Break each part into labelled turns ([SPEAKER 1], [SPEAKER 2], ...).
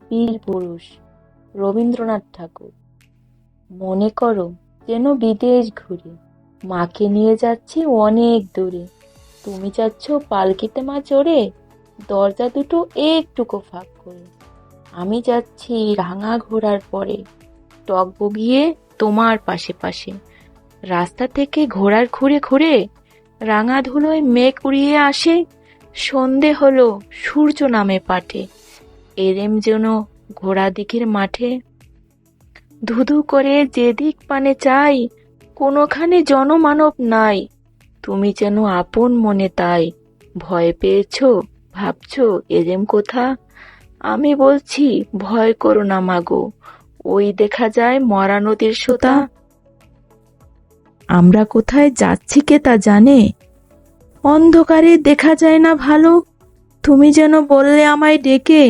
[SPEAKER 1] বীর পুরুষ রবীন্দ্রনাথ ঠাকুর। মনে করো যেন বিদেশ ঘুরে, মাকে নিয়ে যাচ্ছি অনেক দূরে। তুমি যাচ্ছ পালকিতে মা চড়ে, দরজা দুটো একটুকু ফাঁক করে। আমি যাচ্ছি রাঙা ঘোড়ার পরে, টক বগিয়ে তোমার পাশে পাশে। রাস্তা থেকে ঘোড়ার খুঁড়ে খুঁড়ে রাঙা ধুলোয় মেঘ উড়িয়ে আসে। সন্ধে হলো, সূর্য নামে পাটে, এরেম যেন ঘোড়া দিঘির মাঠে। ধুধু করে যেদিক পানে চাই, কোনোখানে জনমানব নাই। তুমি যেন আপন মনে তাই, ভয় পেয়েছো, ভাবছো এরেম কোথা। আমি বলছি ভয় করো না মাগো, ওই দেখা যায় মরা নদীর সোতা। আমরা কোথায় যাচ্ছি কে তা জানে, অন্ধকারে দেখা যায় না ভালো। তুমি যেন বললে আমায় ডেকে,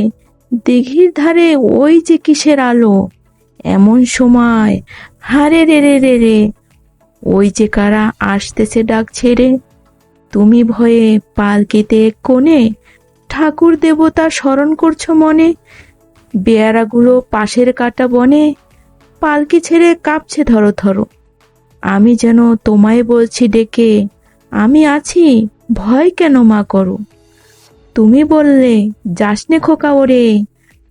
[SPEAKER 1] দিঘির ধারে ওই যে কিসের আলো। এমন সময় হারে রে রে রে রে, ওই যে কারা আসতেছে ডাক ছেড়ে। তুমি ভয়ে পালকিতে কোণে, ঠাকুর দেবতা স্মরণ করছো মনে। বেয়ারাগুলো পাশের কাটা বনে, পালকি ছেড়ে কাঁপছে ধরো ধরো। আমি যেন তোমায় বলছি ডেকে, আমি আছি, ভয় কেন মা করো। তুমি বললে যাসনে খোকা ওরে,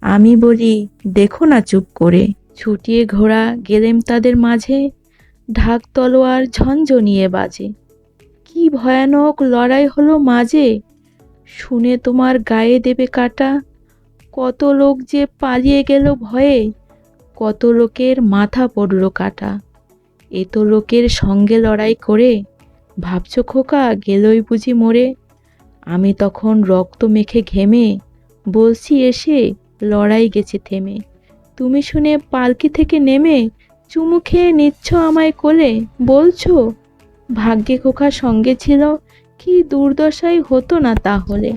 [SPEAKER 1] আমি বলি দেখো না চুপ করে। ছুটিয়ে ঘোড়া গেলেম তাদের মাঝে, ঢাক তলোয়ার ঝনঝনিয়ে বাজে। কি ভয়ানক লড়াই হলো মাঝে, শুনে তোমার গায়ে দেবে কাটা। কত লোক যে পালিয়ে গেল ভয়ে, কত লোকের মাথা পড়ল কাটা। এত লোকের সঙ্গে লড়াই করে, ভাবছো খোকা গেলই বুঝি মরে। আমি তখন রক্ত মেখে ঘেমে বলছি এসে, লড়াই গেছে থেমে। তুমি শুনে পালকি থেকে নেমে চুমু খেয়ে নিচ্ছ আমায় কোলে, বলছো ভাগ্যে খোকা সঙ্গে ছিল, কি দুর্দশাই হতো না তাহলে।